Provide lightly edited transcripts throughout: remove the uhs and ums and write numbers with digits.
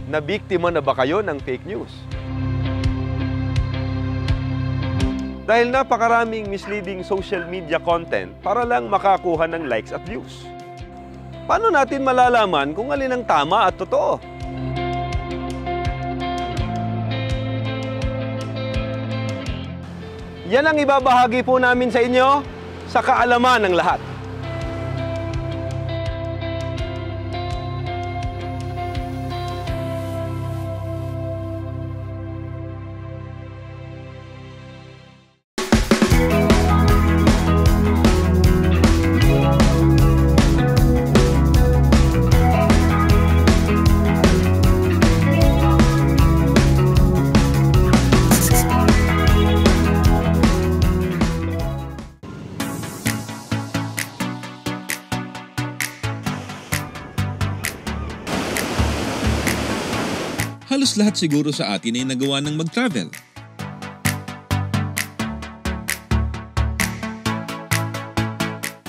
Nabiktima na ba kayo ng fake news? Dahil napakaraming misleading social media content para lang makakuha ng likes at views. Paano natin malalaman kung alin ang tama at totoo? Yan ang ibabahagi po namin sa inyo sa kaalaman ng lahat. Halos lahat siguro sa atin ay nagawa ng mag-travel.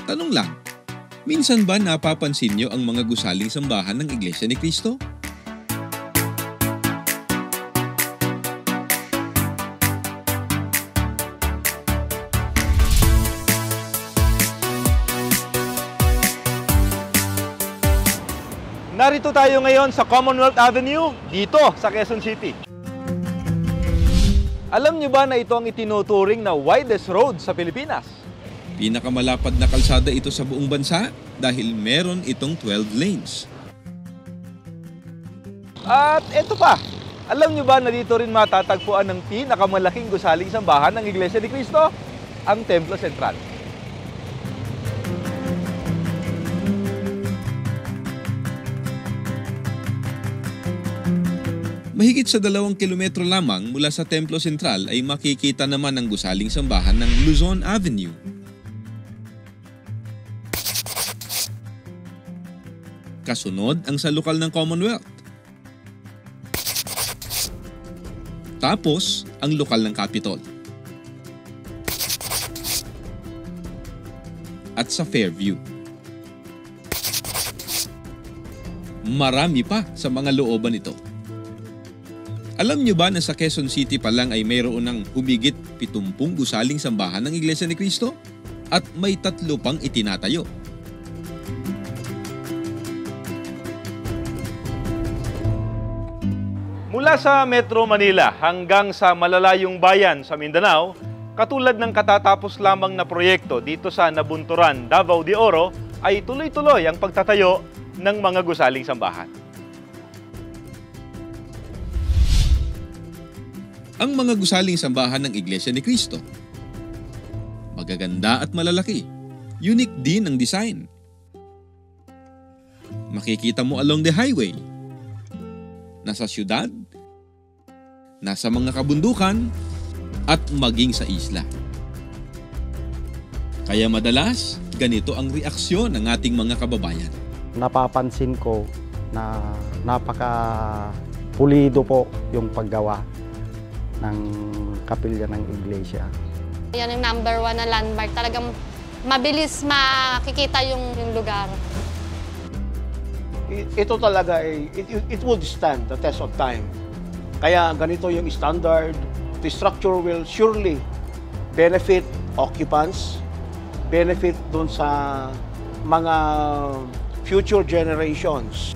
Tanong lang, minsan ba napapansin niyo ang mga gusaling sambahan ng Iglesia ni Cristo? Narito tayo ngayon sa Commonwealth Avenue, dito sa Quezon City. Alam niyo ba na ito ang itinuturing na widest road sa Pilipinas? Pinakamalapad na kalsada ito sa buong bansa dahil meron itong 12 lanes. At ito pa, alam niyo ba na dito rin matatagpuan ng pinakamalaking gusaling sambahan ng Iglesia ni Cristo? Ang Templo Central. Mahigit sa 2 kilometro lamang mula sa Templo Central ay makikita naman ang gusaling sambahan ng Luzon Avenue. Kasunod ang sa lokal ng Commonwealth. Tapos ang lokal ng Capitol. At sa Fairview. Marami pa sa mga looban nito. Alam niyo ba na sa Quezon City pa lang ay mayroon ng humigit 70 gusaling sambahan ng Iglesia ni Cristo? At may 3 pang itinatayo. Mula sa Metro Manila hanggang sa malalayong bayan sa Mindanao, katulad ng katatapos lamang na proyekto dito sa Nabunturan, Davao de Oro, ay tuloy-tuloy ang pagtatayo ng mga gusaling sambahan. Ang mga gusaling sambahan ng Iglesia ni Cristo. Magaganda at malalaki. Unique din ang design. Makikita mo along the highway. Nasa syudad, nasa mga kabundukan, at maging sa isla. Kaya madalas, ganito ang reaksyon ng ating mga kababayan. Napapansin ko na napaka-pulido po yung paggawa ng kapilya ng iglesia. Yan ang number 1 na landmark. Talagang mabilis makikita yung lugar. Ito talaga ay it would stand the test of time. Kaya ganito yung standard. The structure will surely benefit occupants, benefit dun sa mga future generations.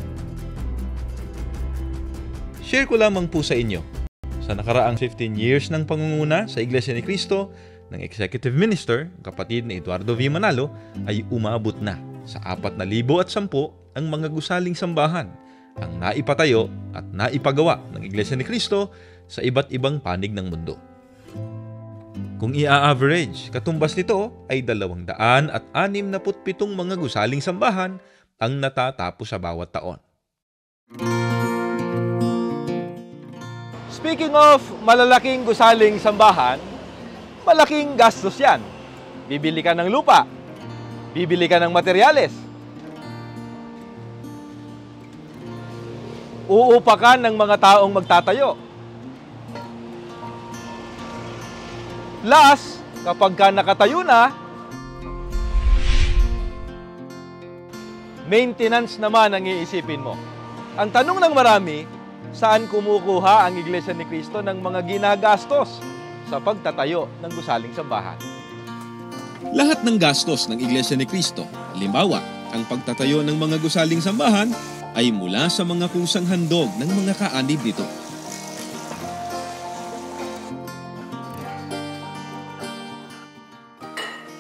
Share ko lamang po sa inyo. Sa nakaraang 15 years ng pangunguna sa Iglesia ni Cristo, ng Executive Minister, kapatid ni Eduardo V. Manalo, ay umabot na sa 4,010 ang mga gusaling sambahan ang naipatayo at naipagawa ng Iglesia ni Cristo sa iba't ibang panig ng mundo. Kung i-average, katumbas nito ay 267 mga gusaling sambahan ang natatapos sa bawat taon. Speaking of malalaking gusaling sambahan, malaking gastos yan. Bibili ka ng lupa, bibili ka ng materyales, uupakan ng mga taong magtatayo. Last, kapag ka nakatayo na, maintenance naman ang iisipin mo. Ang tanong ng marami, Saan kumukuha ang Iglesia ni Cristo ng mga ginagastos sa pagtatayo ng gusaling sambahan? Lahat ng gastos ng Iglesia ni Cristo, halimbawa, ang pagtatayo ng mga gusaling sambahan, ay mula sa mga kusang handog ng mga kaanib nito.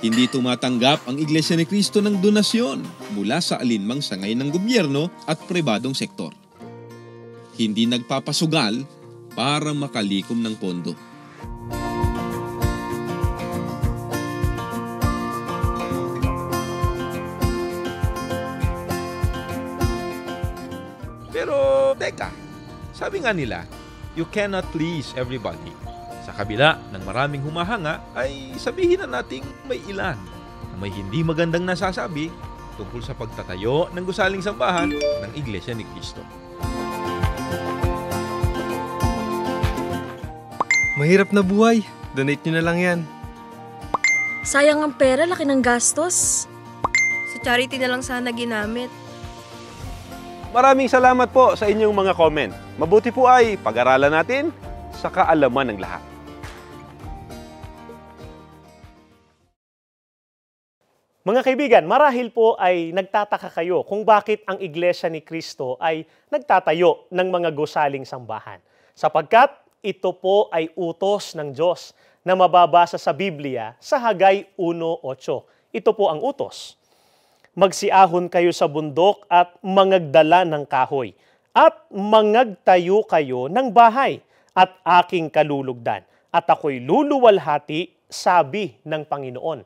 Hindi tumatanggap ang Iglesia ni Cristo ng donasyon mula sa alinmang sangay ng gobyerno at pribadong sektor. Hindi nagpapasugal para makalikom ng pondo. Pero, teka, sabi nga nila, you cannot please everybody. Sa kabila ng maraming humahanga, ay sabihin na nating may ilan na may hindi magandang nasasabi tungkol sa pagtatayo ng gusaling sambahan ng Iglesia ni Cristo. Mahirap na buhay. Donate nyo na lang yan. Sayang ang pera, laki ng gastos. Sa charity na lang sana ginamit. Maraming salamat po sa inyong mga comment. Mabuti po ay pag-aralan natin sa kaalaman ng lahat. Mga kaibigan, marahil po ay nagtataka kayo kung bakit ang Iglesia ni Cristo ay nagtatayo ng mga gusaling sambahan. Sapagkat ito po ay utos ng Diyos na mababasa sa Biblia sa Hagay 1:8. Ito po ang utos. Magsiahon kayo sa bundok at mangagdala ng kahoy, at mangagtayo kayo ng bahay, at aking kalulugdan, at ako'y luluwalhati, sabi ng Panginoon.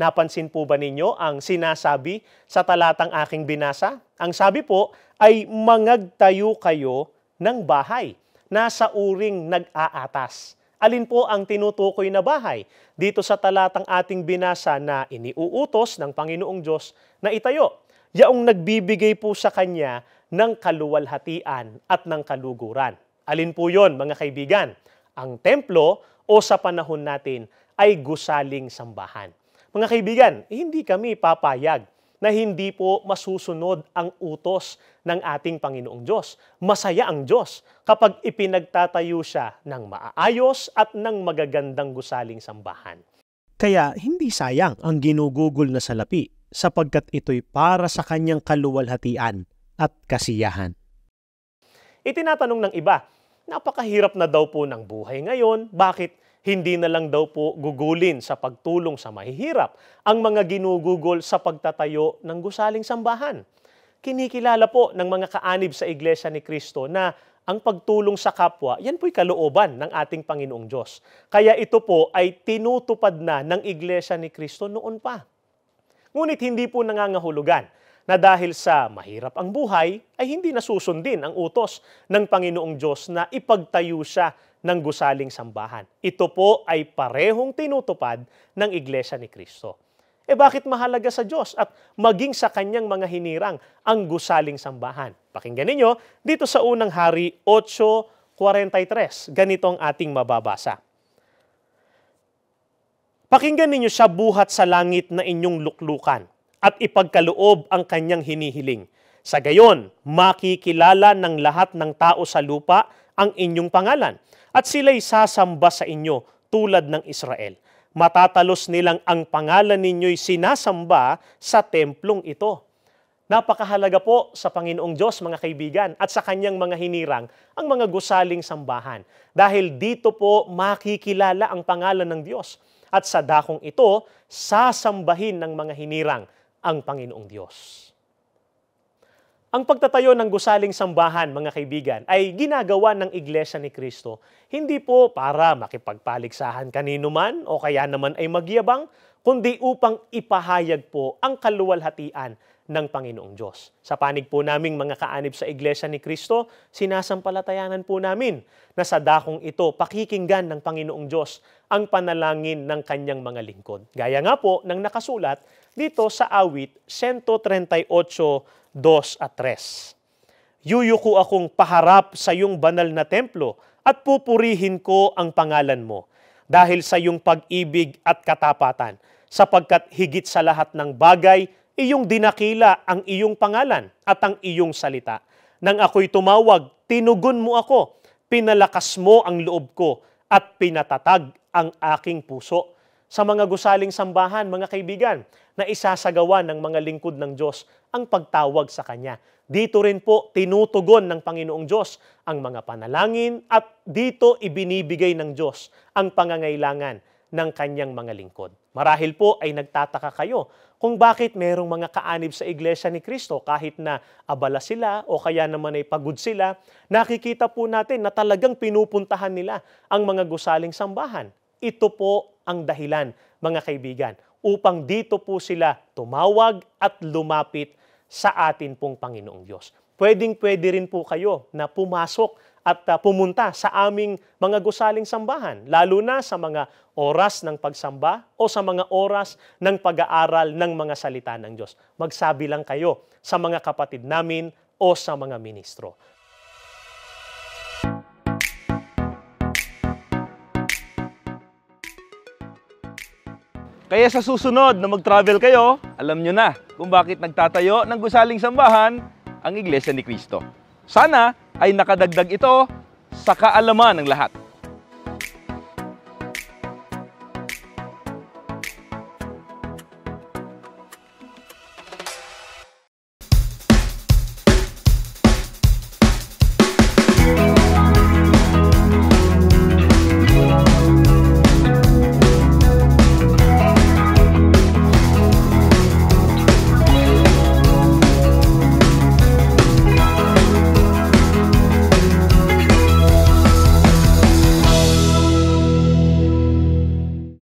Napansin po ba ninyo ang sinasabi sa talatang aking binasa? Ang sabi po ay mangagtayo kayo ng bahay. Nasa uring nag-aatas. Alin po ang tinutukoy na bahay? Dito sa talatang ating binasa na iniuutos ng Panginoong Diyos na itayo. Yaong nagbibigay po sa Kanya ng kaluwalhatian at ng kaluguran. Alin po yon, mga kaibigan? Ang templo o sa panahon natin ay gusaling sambahan. Mga kaibigan, hindi kami papayag na hindi po masusunod ang utos ng ating Panginoong Diyos. Masaya ang Diyos kapag ipinagtatayo siya ng maayos at ng magagandang gusaling sambahan. Kaya hindi sayang ang ginugugol na salapi sapagkat ito'y para sa kanyang kaluwalhatian at kasiyahan. Itinatanong ng iba, napakahirap na daw po ng buhay ngayon, bakit hindi na lang daw po gugulin sa pagtulong sa mahihirap ang mga ginugugol sa pagtatayo ng gusaling sambahan? Kinikilala po ng mga kaanib sa Iglesia ni Cristo na ang pagtulong sa kapwa, yan po'y kalooban ng ating Panginoong Diyos. Kaya ito po ay tinutupad na ng Iglesia ni Cristo noon pa. Ngunit hindi po nangangahulugan na dahil sa mahirap ang buhay, ay hindi nasusundin ang utos ng Panginoong Diyos na ipagtayo siya ng gusaling sambahan. Ito po ay parehong tinutupad ng Iglesia ni Cristo. Bakit mahalaga sa Diyos at maging sa kanyang mga hinirang ang gusaling sambahan? Pakinggan ninyo dito sa unang Hari 8:43. Ganito ang ating mababasa. Pakinggan ninyo siya buhat sa langit na inyong luklukan at ipagkaloob ang kanyang hinihiling. Sa gayon, makikilala ng lahat ng tao sa lupa ang inyong pangalan at sila'y sasamba sa inyo tulad ng Israel. Matatalos nilang ang pangalan ninyo'y sinasamba sa templong ito. Napakahalaga po sa Panginoong Diyos, mga kaibigan, at sa kanyang mga hinirang ang mga gusaling sambahan. Dahil dito po makikilala ang pangalan ng Diyos. At sa dakong ito, sasambahin ng mga hinirang ang Panginoong Diyos. Ang pagtatayo ng gusaling sambahan, mga kaibigan, ay ginagawa ng Iglesia ni Cristo hindi po para makipagpaligsahan kanino man o kaya naman ay magyabang, kundi upang ipahayag po ang kaluwalhatian ng Panginoong Diyos. Sa panig po naming mga kaanib sa Iglesia ni Cristo, sinasampalatayanan po namin na sa dakong ito pakikinggan ng Panginoong Diyos ang panalangin ng kanyang mga lingkod. Gaya nga po ng nakasulat dito sa awit 138:2 at 3. Yuyuko akong paharap sa iyong banal na templo at pupurihin ko ang pangalan mo dahil sa iyong pag-ibig at katapatan, sapagkat higit sa lahat ng bagay, iyong dinakila ang iyong pangalan at ang iyong salita. Nang ako'y tumawag, tinugon mo ako, pinalakas mo ang loob ko at pinatatag ang aking puso. Sa mga gusaling sambahan, mga kaibigan, na isasagawa ng mga lingkod ng Diyos ang pagtawag sa Kanya. Dito rin po tinutugon ng Panginoong Diyos ang mga panalangin at dito ibinibigay ng Diyos ang pangangailangan ng Kanyang mga lingkod. Marahil po ay nagtataka kayo kung bakit merong mga kaanib sa Iglesia ni Cristo kahit na abala sila o kaya naman ay pagod sila, nakikita po natin na talagang pinupuntahan nila ang mga gusaling sambahan. Ito po ang dahilan, mga kaibigan, upang dito po sila tumawag at lumapit sa atin pong Panginoong Diyos. Pwedeng-pwede rin po kayo na pumasok at pumunta sa aming mga gusaling sambahan, lalo na sa mga oras ng pagsamba o sa mga oras ng pag-aaral ng mga salita ng Diyos. Magsabi lang kayo sa mga kapatid namin o sa mga ministro. Kaya sa susunod na mag-travel kayo, alam nyo na kung bakit nagtatayo ng gusaling sambahan ang Iglesia ni Cristo. Sana ay nakadagdag ito sa kaalaman ng lahat.